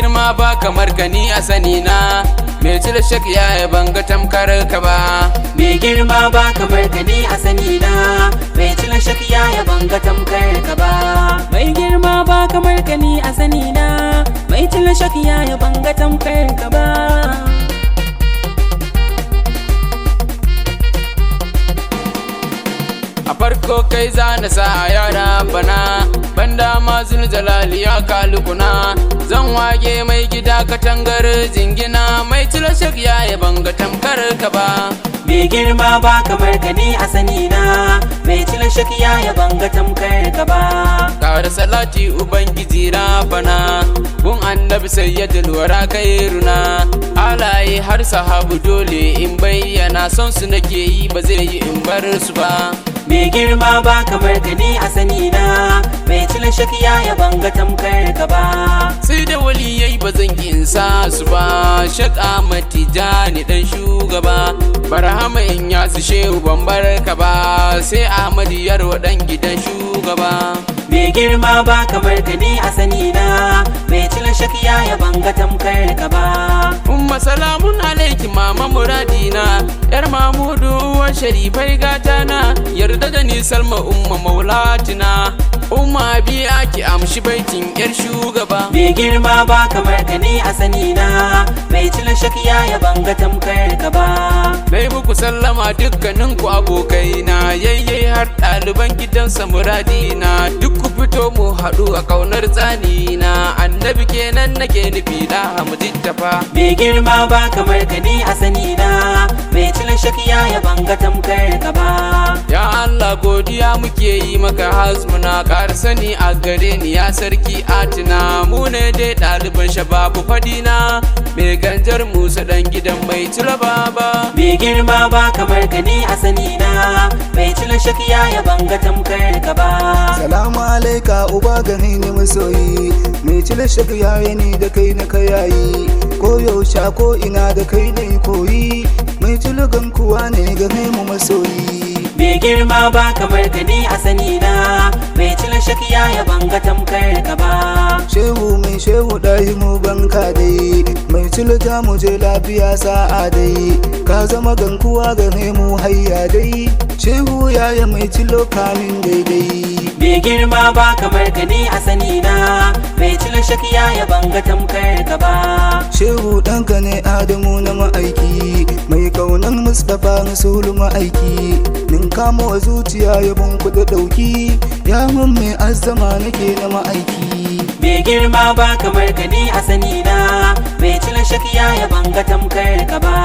girma ba kamar ka ni a sani na, mai cire shak yaya banga tamkar ka ba. Mai girma ba kamar ka ni a sani na, mai cire shak yaya banga tamkar ka ba. Mai girma ba kamar ka ni a sani na, mai cire shak yaya banga tamkar ka ba. A farko kai zana sa yara bana, banda mazul jalali ya kalukuna. Zan wage mai gida katangar jingina, mai cire shak yaya banga tamkar ka ba. Mai girma ba kamar ka ni a sani na, mai cire shak yaya banga tamkar ka ba. Kara salati ubangiji rafana, gun annabi sayyidul wara kairuna. Alaye har sahabu dole in bayyana, son su nake yi ba zai yi in bar su ba. Mai girma ba kamar ka ni a sani na, mai cire shak yaya banga tamkar ka ba. Sai da waliyai ba zan sa su ba, Shak Ahmad Tijani dan shugaba, Barhama in ya su Shehu ban bar ka ba, sai Ahmad Yarwa dan gidan shugaba. Mai girma ba kamar ka ni a sani na, mai cire shak yaya banga tamkar ka ba. Umma salamun alaiki mama muradina, yar Mamudu wa sharifai gatana, yarda da ni Salma umma maulatina. Umma biya ki amshi baitin yar shugaba. Mai girma ba kamar ka ni a sani na, mai cire shak yaya banga tamkar ka ba. Mai muku sallama dukkanin ku abokaina, yayye har ɗaliban gidansa muradina. Duk ku fito mu haɗu a ƙaunar tsanina, annabi kenan nake nufi da mujittafa. Mai girma ba kamar ka ni a sani na, mai cire shak yaya banga tamkar ka ba. Ya Allah godiya muke yi maka hasmuna, ƙara sani a gare ni ya sarki atina. Mu ne dai ɗaliban shababu fadina, mai ganjar musa ɗan gidan mai cire baba. Mai girma ba kamar ka ni a sani na, mai cire shak yaya banga tamkar ka ba. Salamu alaika uba gani ne masoyi, mai cire shak yaya ni da kai na kayayi. Ko yaushe ko ina da kai ne koyi, mai cire gankuwa ne game mu masoyi. Mai girma ba kamar ka ni a sani na, mai cire shak yaya banga tamkar ka ba. Shehu mai shehu ɗahi mu banka dai, mai cire ta mu je lafiya sa'a dai. Ka zama gankuwa game mu hayya dai, Shehu yaya mai cilo kamin daidai. Mai girma ba kamar ka ni a sani na, mai cire shak yaya banga tamkar ka ba. Shehu ɗanka ne Adamu na ma'aiki, mai kaunan Mustapha Rasulu ma'aiki. Nin kama wa zuciya yabon kuɗi ɗauki, ya mun mai azzama nake na ma'aiki. Mai girma ba kamar ka ni a sani na, mai cire shak yaya banga tamkar ka ba.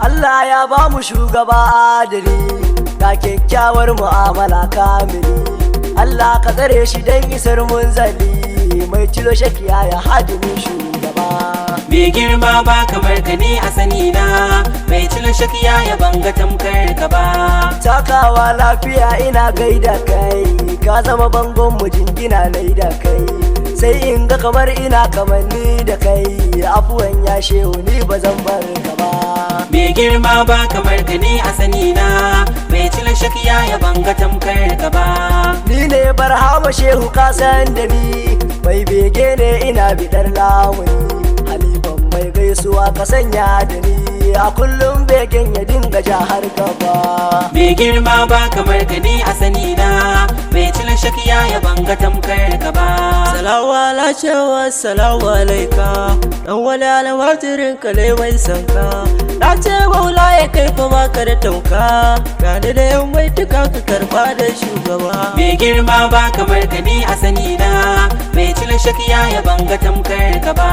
Allah ya ba mu shugaba adali, ga kyakkyawar mu'amala kamili. Allah ka tsare shi don isar munzali, mai ciro shak yaya hadimin shugaba. Mai girma ba kamar ka ni a sani na, mai cire shak yaya banga tamkar ka ba. Takawa lafiya ina gaida kai, ka zama bangon mu jingina nai da kai. Sai in ga kamar ina kamanni da kai, afuwan ya shehu ni ba zan bar ka ba. Mai girma ba kamar ka ni a sani na, mai cire shak yaya banga tamkar ka ba. Ni ne Barhama Shehu ka san da ni, mai bege ne ina bidar lamuni. Halifan mai gaisuwa ka sanya da ni, a kullum begen ya dinga ja har gaba. Mai girma ba kamar ka ni a sani na, mai cire shak yaya banga tamkar ka ba. Salamu alaikum, salamu alaika, dan wani almajirin ka ne mai sanka. Na ce maula ya kai fa baka da tauka, gani da yan mai tuka ka karba da shugaba. Mai girma ba kamar ka ni a sani na, mai cire shak yaya banga tamkar ka ba.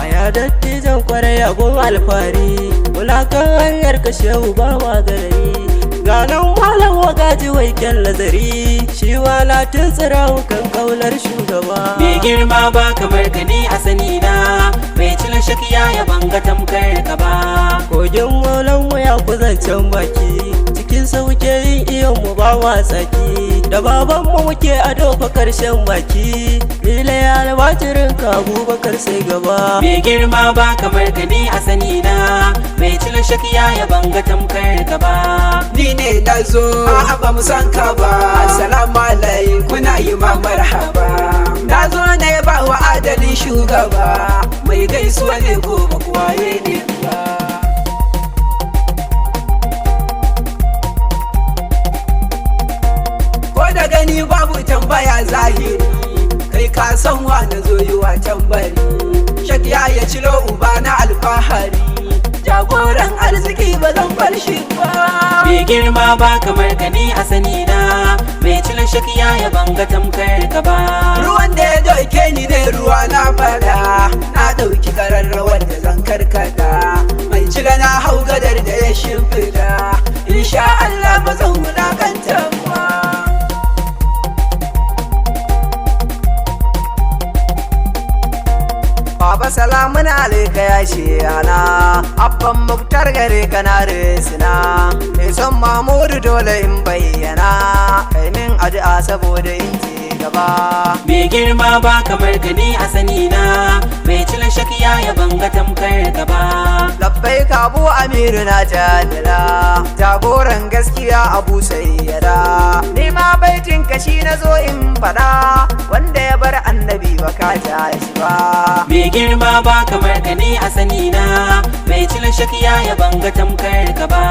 A ya dattijan kwarai agun alfari, wulakan hanyar ka shehu ba ma garari. Ganan malam wagaji wai kyan lazari, shi wala tun tsira kan kaular shugaba. Mai girma ba kamar ka ni a sani na, mai cire shak yaya banga tamkar ka ba. Kogin maulan mu ya kuzancen baki, cikin sauke yin iyon mu ba wasaki. Da baban mu muke ado fa karshen baki, lila ya almajirin ka Abubakar sai gaba. Mai girma ba kamar ka ni a sani na, mai cire shak yaya banga tamkar ka ba. Ni ne na zo, a'a ba mu san ka ba. Assalamu alaikum, kuna yi ma marhaba. na zo ne ba wa adalin shugaba mai gaisuwa ne gobe kuwa ya ne ba. Ko da gani babu tambaya zahiri kai ka san wa na zo yi wa tambari. Shehu Yaya Cilo uba na alfahari jagoran arziki ba zan bar shi ba. Mai girma ba kamar ka ni a sani na, mai Cilo Shehu Yaya banga tamkar ka ba. Ruwan da ya doke ni ne ruwa na fada, na ɗauki kararrawar da zan karkata. Mai Cilo na hau gadar da ya shimfida, insha Allah ba zan wulakanta ba. Baba salamun alaika ya shehana, abban muktar gare ka na risina. Mai son Mahmudu dole in bayyana, kai min addu'a saboda in ci gaba. Mai girma ba kamar ka ni a sani na, mai Cilo Shehu Yaya banga tamkar ka ba. Labbai Abu Amiru na jadala, jagoran gaskiya Abu Sayyada. Ni ma baitin kashi na zo in fada, wanda ya bar annabi ba ka ta shi ba. Mai girma ba kamar ka ni a sani na, mai Cilo Shehu Yaya banga tamkar ka ba.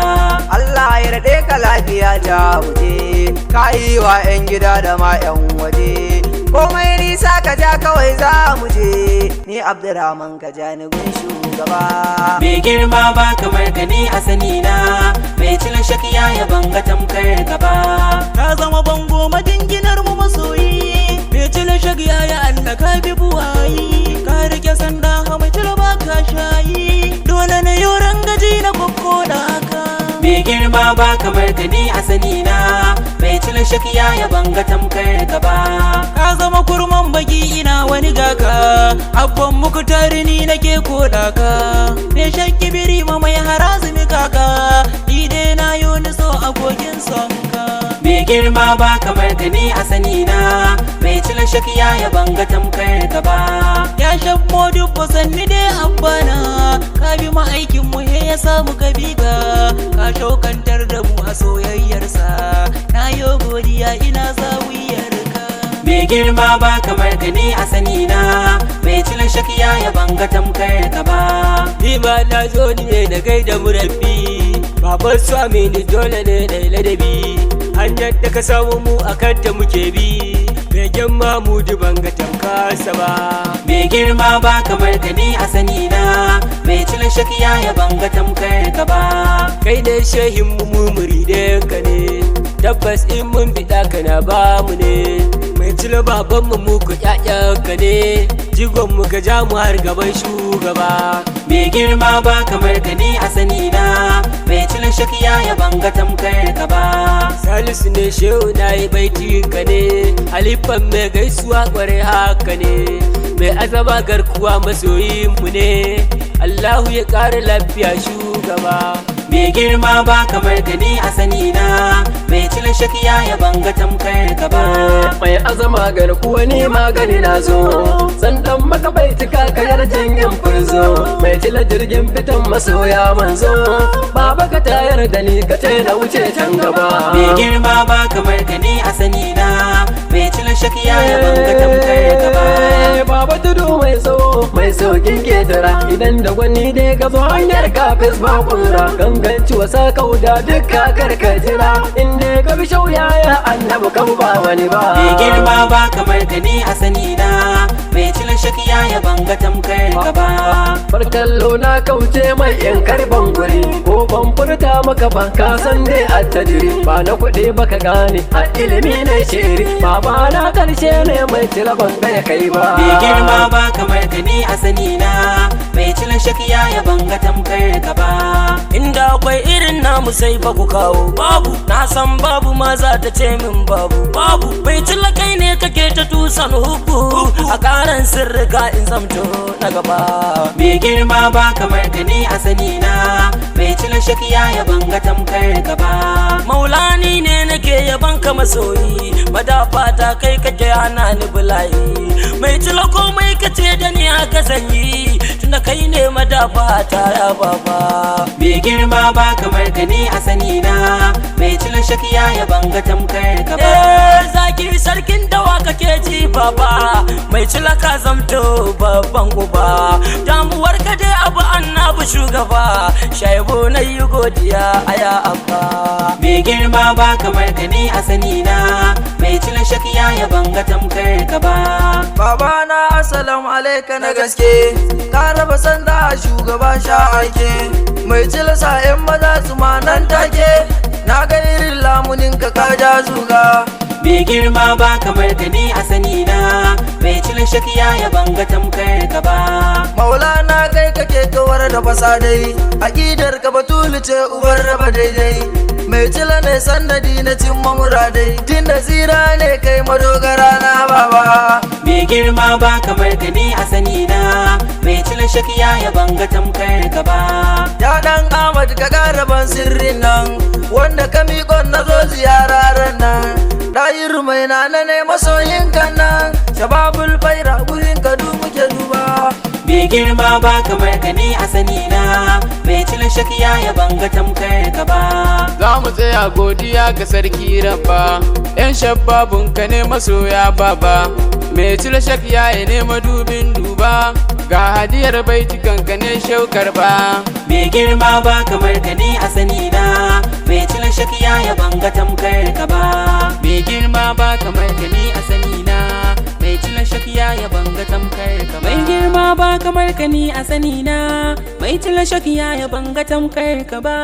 Allah ya rade ka lafiya ta wuce, ka yi wa 'yan gida da ma 'yan waje. Komai nisa ka ja kawai za mu je, ni Abdurrahman ka ja ni gun shugaba. Mai girma ba kamar ka ni a sani na, mai Cilo Shehu Yaya banga tamkar ka ba. Ka zama bango madinginar mu masoyi, mai Cilo Shehu Yaya Allah ka bi buwayi. Ka rike sanda mai Cilo ba ka shayi, dole ne yoran gaji na kokkoda ka. Mai girma ba kamar ka ni a sani na, mai Cilo Shehu Yaya banga tamkar ka ba. Ka zama kurman baki ina wani gaka, abban muku tare ni nake koda ka. Me shakki biri ma mai harazumi kaka, ni dai na yi wani so a kogin son ka. Mai girma ba kamar ka ni a sani na, mai Cilo Shehu Yaya banga tamkar ka ba. Ya shabbo dubbo sanni dai abbana, ka bi ma'aikin mu he ya samu ka bi ka. Ka shaukantar da mu a soyayyarsa, na yo godiya ina zawiyar ka. Mai girma ba kamar ka ni a sani na, mai Cilo Shehu Yaya banga tamkar ka ba. Ni ma na zo ne na gaida murabbi, baban su amini dole ne na ladabi. Hanyar da ka samu mu a kanta muke bi, begen Mahmudu banga tamkarsa ba. Mai girma ba kamar ka ni a sani na, mai Cilo Shehu Yaya banga tamkar ka ba. Kai ne shehin mu muridan ka ne, tabbas in mun biɗa kana ba mu ne. Mai Cilo baban mu ku ƴaƴan ka ne, jigon mu ka ja mu har gaban shugaba. Mai girma ba kamar ka ni a sani na, mai Cilo Shehu Yaya banga tamkar ka ba. Salisu ne shehu na yi baiti ka ne, halifan mai gaisuwa kware haka ne. Mai azama garkuwa masoyin mu ne, Allahu ya ƙara lafiya shugaba. Mai girma ba kamar ka ni a sani na, mai Cilo Shehu Yaya banga tamkar ka ba. Mai azama garkuwa ne magani na zo, sandan maka bai tuka kayar jingin furzo. Mai Cilo jirgin fitan masoya manzo, baba ka tayar da ni ka ce na wuce can gaba. Mai girma ba kamar ka ni a sani na, mai Cilo Shehu Yaya banga tamkar ka ba. Baba tudu mai tsawo mai saukin ketara, idan da gwani dai ka zo hanyar kafis ba kura. Ganganci wasa kauda dukka karka jira, inda ka bi Shehu Yaya annabi kan ba wani ba. Mai girma ba kamar ka ni a sani na, mai Cilo Shehu Yaya banga tamkar ka ba. Barkallo na kauce mai yan karban guri, ko ban furta maka ba ka san dai attajiri. Ba na kuɗi baka gane a ilimi na shiri, baba na karshe ne mai Cilo banga ya kai ba. Mai girma ba kamar ka ni a sani na, mai Cilo Shehu Yaya banga tamkar ka ba. Inda akwai irin namu sai ba ku kawo babu, na san babu ma za ta ce min babu. Mai Cilo kai ne kake ta tusan hubbu, a karan sirrika in zamto na gaba. Mai girma ba kamar ka ni a sani na, mai Cilo Shehu Yaya banga tamkar ka ba. Maulani ne nake yaban ka masoyi, madafa ta kai kake hana ni bulayi. Mai Cilo komai kace da ni haka sanyi, tunda kai ne madafa ta ya baba. Mai mai girma ba kamar ka ni a sani na, mai cila shakiya ya banga tamkar ka ba. Zaki sarkin dawa kake ji baba, mai cila ka zamto babban uba, damuwar ka dai abu annabi shugaba, Shayabo na yi godiya aya abba. Mai girma ba kamar ka ni a sani na, mai cila shakiya ya banga tamkar ka ba. Baba na assalamu alaika na gaske, ka raba sanda a shugaba sha ake, mai cilasa yan maza su ma nan take, na ga irin lamunin ka ja zuga. Mai girma ba kamar ka ni a sani na, mai cila shakiya ya banga tamkar ka ba. Maulana kai kake kawar da fasadai, aƙidar ka batulu ce ubar raba daidai, mai cila ne sannadi na cimma muradai, tun da zira ne kai madogara na baba. Mai girma ba kamar ka ni a sani na, mai cila shakiya ya banga tamkar ka ba. Ya dan Ahmad ka ƙara ban sirrin nan, wanda ka miƙon na zo ziyararen nan, ɗayiru mai na ne masoyin kan nan, shababul faira gurin ka du muke duba. Mai girma ba kamar ka ni a sani na, mai cila shakiya ya banga tamkar ka ba. Za mu tsaya godiya ga sarki rabba, yan shabbabun ka ne masoya baba, mai cila shakiya ya nema dubin duba, ga hadiyar baitukan ka ne shaukar ba. Mai girma ba kamar ka ni a sani na, mai cila shakiya ya banga tamkar ka ba. Mai girma ba kamar ka ni a sani na, mai cila shakiya ya banga tamkar ka ba. Mai girma ba kamar ka ni a sani na, mai cila shakiya ya banga tamkar ka ba.